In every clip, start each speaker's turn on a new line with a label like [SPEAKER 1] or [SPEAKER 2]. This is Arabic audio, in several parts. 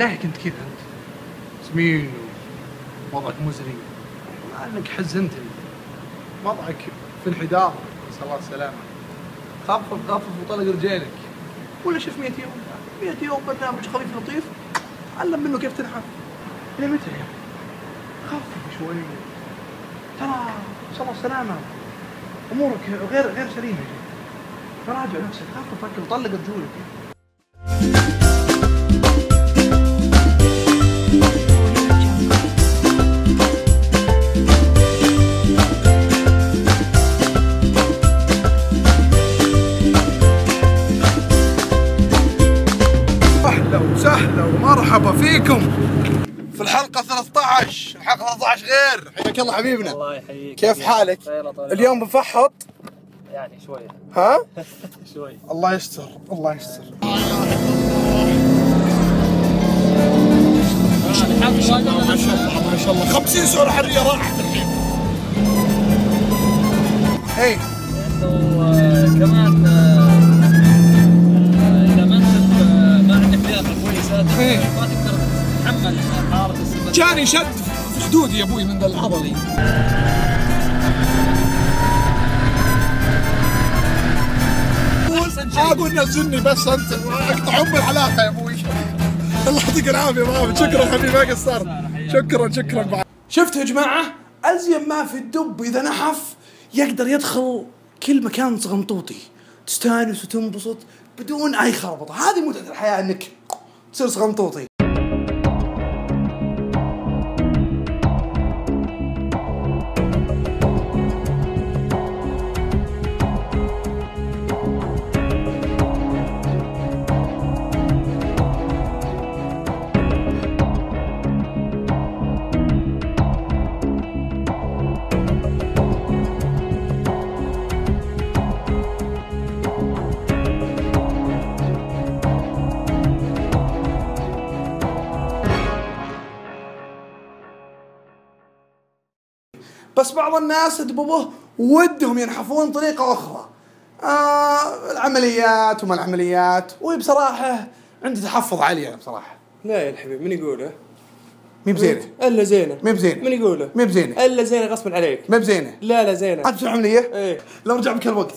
[SPEAKER 1] ليه كنت كذا انت؟ سمين ووضعك مزري، مع انك حزنتني. وضعك في انحدار، نسال الله السلامه. خفف وطلق رجالك، ولا شوف 100 يوم 100 يوم برنامج خفيف لطيف علم منه كيف تنحف. الى متى يا اخي؟ خفف شوي، ترى نسال الله السلامه امورك غير سليمه. فراجع نفسك، خفف اكل وطلق رجولك. سهلا ومرحبا فيكم في الحلقة 13. الحلقة 13 غير. حياك الله حبيبنا. الله يحييك. كيف حالك؟ اليوم بنفحط
[SPEAKER 2] يعني شوية.
[SPEAKER 1] ها؟
[SPEAKER 2] شوي.
[SPEAKER 1] الله يستر الله يستر.
[SPEAKER 2] ما شاء الله
[SPEAKER 1] ما شاء الله ما شاء الله. 50 سعر حرية راحت الحين. اي
[SPEAKER 2] كمان اذا ما انت ما عندك لياقة كويسة ما تقدر تتحمل حرارة السباحة.
[SPEAKER 1] جاني شد في خدودي يا ابوي من ذا العضلي. اقول نزلني بس انت اقطع العلاقة يا ابوي. الله يعطيك العافية محمد. شكرا حبيبي ما قصرت. شكرا. شفتوا يا جماعة؟ أزين ما في الدب إذا نحف يقدر يدخل كل مكان صغنطوطي، تستانس وتنبسط بدون أي خربطة. هذه متعة الحياة، إنك تصير صغنطوطي. بس بعض الناس دبوبه ودهم ينحفون طريقة أخرى، العمليات وما العمليات. وبصراحة عندي تحفظ عليه أنا بصراحة.
[SPEAKER 3] لا يا الحبيب من يقوله؟
[SPEAKER 1] مي بزينة.
[SPEAKER 3] إلا زينة.
[SPEAKER 1] مي بزينة.
[SPEAKER 3] من يقوله؟
[SPEAKER 1] مي بزينة.
[SPEAKER 3] إلا زينة غصبا عليك.
[SPEAKER 1] مي بزينة.
[SPEAKER 3] لا زينة.
[SPEAKER 1] أنت تسوي عملية؟
[SPEAKER 3] إيه.
[SPEAKER 1] لو رجع بك الوقت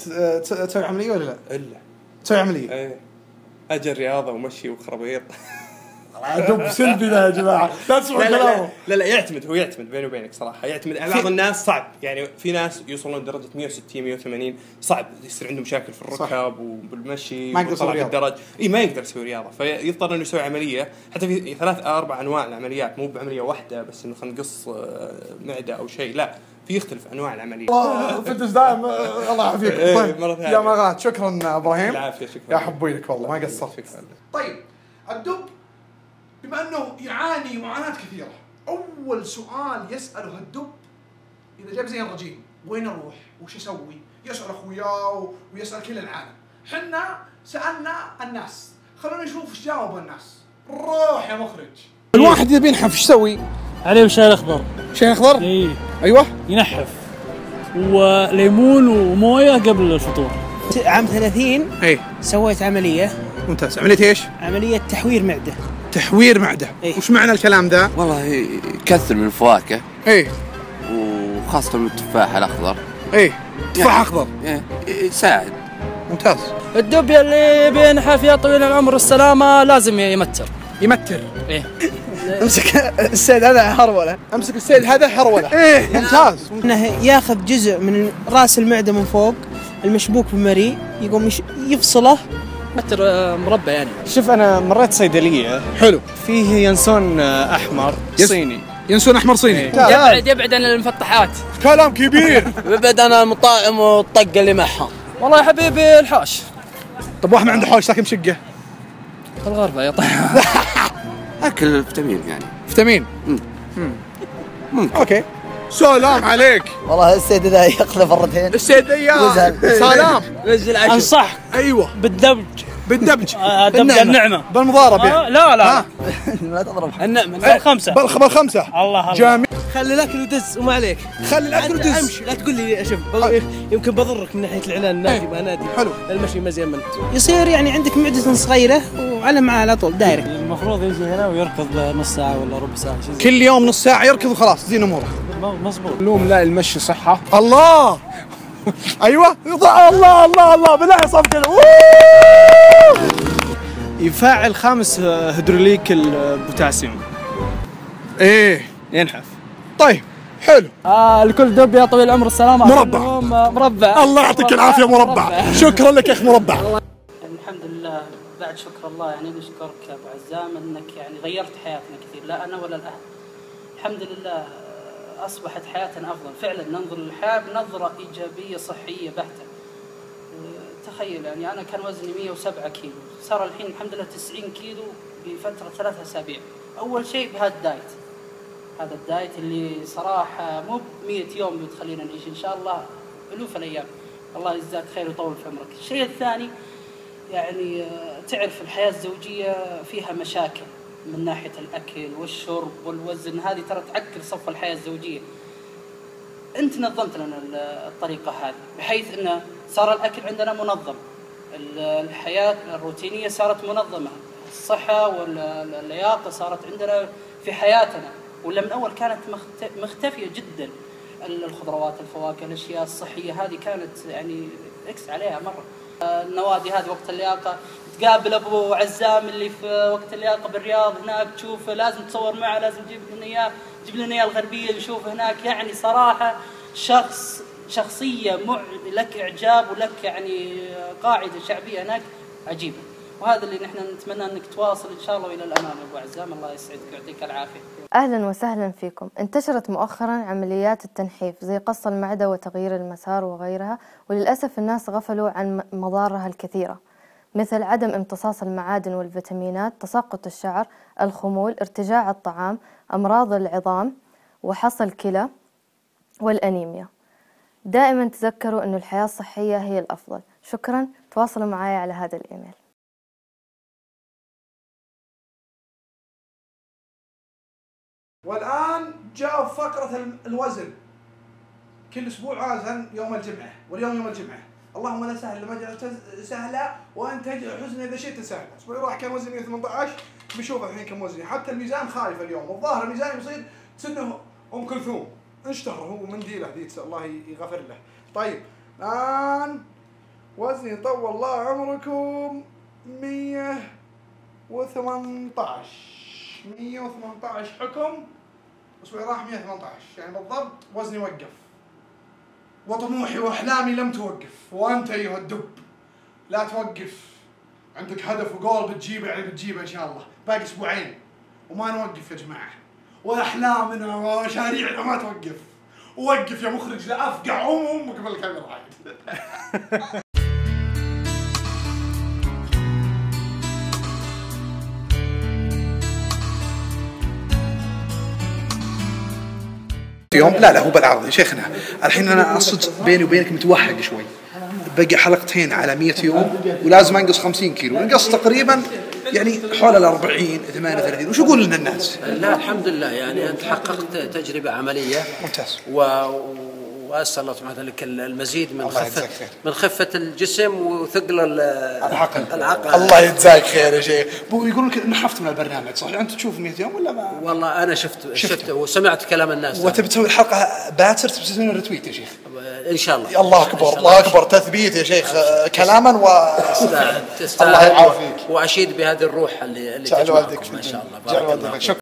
[SPEAKER 1] تسوي عملية ولا لا؟
[SPEAKER 3] إلا.
[SPEAKER 1] تسوي عملية؟
[SPEAKER 3] إيه. أجل رياضة ومشي وخرابيط.
[SPEAKER 1] دب سلبي ذا يا جماعة. لا تسمعوا كلامه.
[SPEAKER 3] لا يعتمد بيني وبينك صراحة. يعتمد على بعض الناس صعب، يعني في ناس يوصلون لدرجة 160 180 صعب، يصير عندهم مشاكل في الركب وبالمشي
[SPEAKER 1] ما يقدر يسوي رياضة.
[SPEAKER 3] بالدرج. إيه ما يقدر يسوي رياضة، فيضطر إنه يسوي عملية. حتى في 3-4 أنواع العمليات، مو بعملية واحدة بس إنه خلينا نقص معدة أو شيء، لا في يختلف أنواع العملية.
[SPEAKER 1] فتش دائم. الله يعافيك. طيب يا مغات شكرا ابراهيم.
[SPEAKER 3] العافية شكرا
[SPEAKER 1] يا حبي لك والله ما قصرت. طيب الدب بما انه يعاني معاناة كثيرة، اول سؤال يسأله الدب اذا جاب زي الرجيم وين اروح وش اسوي؟ يسأل اخوياه ويسأل كل العالم. حنا سألنا الناس، خلونا نشوف ايش جاوب الناس. روح يا مخرج. الواحد يبي ينحف ايش يسوي؟
[SPEAKER 2] عليه شاي اخضر.
[SPEAKER 1] شاي اخضر؟
[SPEAKER 2] ايه
[SPEAKER 1] ايوه
[SPEAKER 2] ينحف، وليمون ومويه قبل الفطور.
[SPEAKER 4] عام 30
[SPEAKER 1] ايه
[SPEAKER 4] سويت عملية.
[SPEAKER 1] ممتاز. عملية ايش؟
[SPEAKER 4] عملية تحوير معدة.
[SPEAKER 1] تحوير معدة.
[SPEAKER 4] إيه؟
[SPEAKER 1] وش معنى الكلام ذا؟
[SPEAKER 5] والله يكثر من الفواكه.
[SPEAKER 1] ايه
[SPEAKER 5] وخاصة من التفاح الأخضر.
[SPEAKER 1] ايه تفاح اخضر.
[SPEAKER 5] إيه يساعد.
[SPEAKER 1] ممتاز.
[SPEAKER 2] الدب اللي بينحف يا طويل العمر والسلامة لازم يمتر.
[SPEAKER 1] ايه
[SPEAKER 4] امسك السيد هذا هرولة.
[SPEAKER 1] امسك السيد هذا هرولة. ايه ممتاز.
[SPEAKER 4] انه ياخذ جزء من راس المعدة من فوق المشبوك بمريء، يقوم يفصله.
[SPEAKER 2] متر مربع يعني.
[SPEAKER 6] شوف أنا مريت صيدلية
[SPEAKER 1] حلو.
[SPEAKER 6] فيه ينسون أحمر صيني.
[SPEAKER 1] ينسون احمر صيني.
[SPEAKER 2] يبعد عن المفتحات.
[SPEAKER 1] كلام كبير.
[SPEAKER 5] ويبعد عن المطاعم والطقة اللي معها.
[SPEAKER 2] والله يا حبيبي الحوش.
[SPEAKER 1] طب واحد ما عنده حوش لكن مشقه.
[SPEAKER 2] الغرفة يا طيب.
[SPEAKER 5] أكل فيتامين يعني.
[SPEAKER 1] فيتامين. اوكي. سلام عليك.
[SPEAKER 4] والله السيد ذا يقلب مرتين.
[SPEAKER 1] السيد اياه. سلام.
[SPEAKER 2] انصحك.
[SPEAKER 1] ايوه.
[SPEAKER 2] بالدبج. دبج النعمة.
[SPEAKER 1] بالمضارب يعني.
[SPEAKER 2] لا
[SPEAKER 4] ما تضرب.
[SPEAKER 2] النعمة بالخمسة.
[SPEAKER 1] بالخمسة.
[SPEAKER 2] الله
[SPEAKER 1] جميل.
[SPEAKER 7] خلي الاكل ودز وما عليك.
[SPEAKER 1] خلي الاكل ودز.
[SPEAKER 7] امشي لا تقول لي شوف يمكن بضرك من ناحيه الاعلان نادي ما نادي.
[SPEAKER 1] حلو.
[SPEAKER 7] المشي مزيان منك.
[SPEAKER 4] يصير يعني عندك معدة صغيرة وعلى معاه على طول دايركت.
[SPEAKER 2] المفروض يجي هنا ويركض نص ساعة ولا ربع ساعة.
[SPEAKER 1] كل يوم نص ساعة يركض وخلاص زين اموره.
[SPEAKER 2] مظبوط.
[SPEAKER 6] اللوم لا المشي صحة.
[SPEAKER 1] الله ايوه الله الله الله بالله صفقة.
[SPEAKER 6] يفعل خامس هيدروليك البوتاسيوم.
[SPEAKER 1] ايه
[SPEAKER 6] ينحف.
[SPEAKER 1] طيب حلو.
[SPEAKER 2] الكل دب يا طويل العمر السلامة.
[SPEAKER 1] مربع.
[SPEAKER 2] مربع.
[SPEAKER 1] الله يعطيك العافية مربع. شكرا لك يا اخ مربع.
[SPEAKER 8] الحمد لله بعد شكر الله يعني نشكرك يا ابو عزام انك يعني غيرت حياتنا كثير، لا انا ولا الاهل. الحمد لله اصبحت حياتنا افضل، فعلا ننظر للحياه بنظره ايجابيه صحيه بحته. تخيل يعني انا كان وزني 107 كيلو، صار الحين الحمد لله 90 كيلو بفتره 3 أسابيع. اول شيء بهذا الدايت، هذا الدايت اللي صراحه مو ب 100 يوم بتخلينا نعيش ان شاء الله الوف الايام. الله يجزاك خير ويطول في عمرك. الشيء الثاني يعني تعرف الحياة الزوجية فيها مشاكل من ناحية الأكل والشرب والوزن، هذه ترى تعكر صف الحياة الزوجية. أنت نظمت لنا الطريقة هذه بحيث أنه صار الأكل عندنا منظم، الحياة الروتينية صارت منظمة، الصحة واللياقة صارت عندنا في حياتنا، ولا من أول كانت مختفية جدا. الخضروات الفواكه الأشياء الصحية هذه كانت يعني اكس عليها مرة. النوادي هذه وقت اللياقة تقابل أبو عزام اللي في وقت اللياقة بالرياض هناك تشوفه لازم تصور معه، لازم تجيب لنا إياه الغربية نشوفه هناك. يعني صراحة شخصية لك إعجاب ولك يعني قاعدة شعبية هناك عجيبة، وهذا اللي نحن نتمنى أنك تواصل إن شاء الله إلى الأمام أبو عزام. الله يسعدك ويعطيك العافية.
[SPEAKER 9] أهلا وسهلا فيكم. انتشرت مؤخرا عمليات التنحيف زي قص المعدة وتغيير المسار وغيرها، وللأسف الناس غفلوا عن مضارها الكثيرة مثل عدم امتصاص المعادن والفيتامينات، تساقط الشعر، الخمول، ارتجاع الطعام، أمراض العظام وحص الكلى والأنيميا. دائما تذكروا أن الحياة الصحية هي الأفضل. شكرا، تواصلوا معي على هذا الإيميل.
[SPEAKER 1] والآن جاء فقرة الوزن. كل أسبوع عادة يوم الجمعة، واليوم يوم الجمعة. اللهم لا سهل لما جعلت سهلا وأنت تجعل حزن إذا شئت سهلا. الأسبوع راح كان وزني 18، بشوف الحين كم وزني. حتى الميزان خايف اليوم، والظاهر الميزان يصير سنه أم كلثوم، انشتهر هو منديله ذيك الله يغفر له. طيب الآن وزني طول الله عمركم 118 حكم. الأسبوع راح 118، يعني بالضبط وزني وقف، وطموحي وأحلامي لم توقف. وأنت أيها الدب لا توقف، عندك هدف وجول بتجيبه، يعني بتجيبه إن شاء الله. باقي أسبوعين وما نوقف يا جماعة، وأحلامنا ومشاريعنا ما توقف. ووقف يا مخرج لا أفقع أمك بالكاميرا عاد. يوم لا هو بالعرض يا شيخنا. الحين انا اقصد بيني وبينك متوهق شوي، بقي حلقتين على 100 يوم ولازم انقص 50 كيلو، انقص تقريبا يعني حول ال 40 38. وش يقول لنا الناس؟
[SPEAKER 10] لا الحمد لله يعني انت حققت تجربه عمليه
[SPEAKER 1] ممتاز،
[SPEAKER 10] واسال الله سبحانه وتعالى لك المزيد من خفه الجسم وثقل العقل.
[SPEAKER 1] الله يجزاك خير يا شيخ. يقولون لك نحفت من البرنامج صحيح؟ انت تشوف 100 يوم ولا ما؟
[SPEAKER 10] والله انا شفت وسمعت كلام الناس.
[SPEAKER 1] وتبي تسوي الحلقه باتر، تبي تسوي ريتويت يا شيخ؟
[SPEAKER 10] ان شاء الله.
[SPEAKER 1] الله اكبر الله اكبر، تثبيت يا شيخ كلاما
[SPEAKER 10] تستاهل. الله يعافيك. واشيد بهذه الروح اللي
[SPEAKER 1] جعل والدك
[SPEAKER 10] ما شاء الله.
[SPEAKER 1] جعل والدك.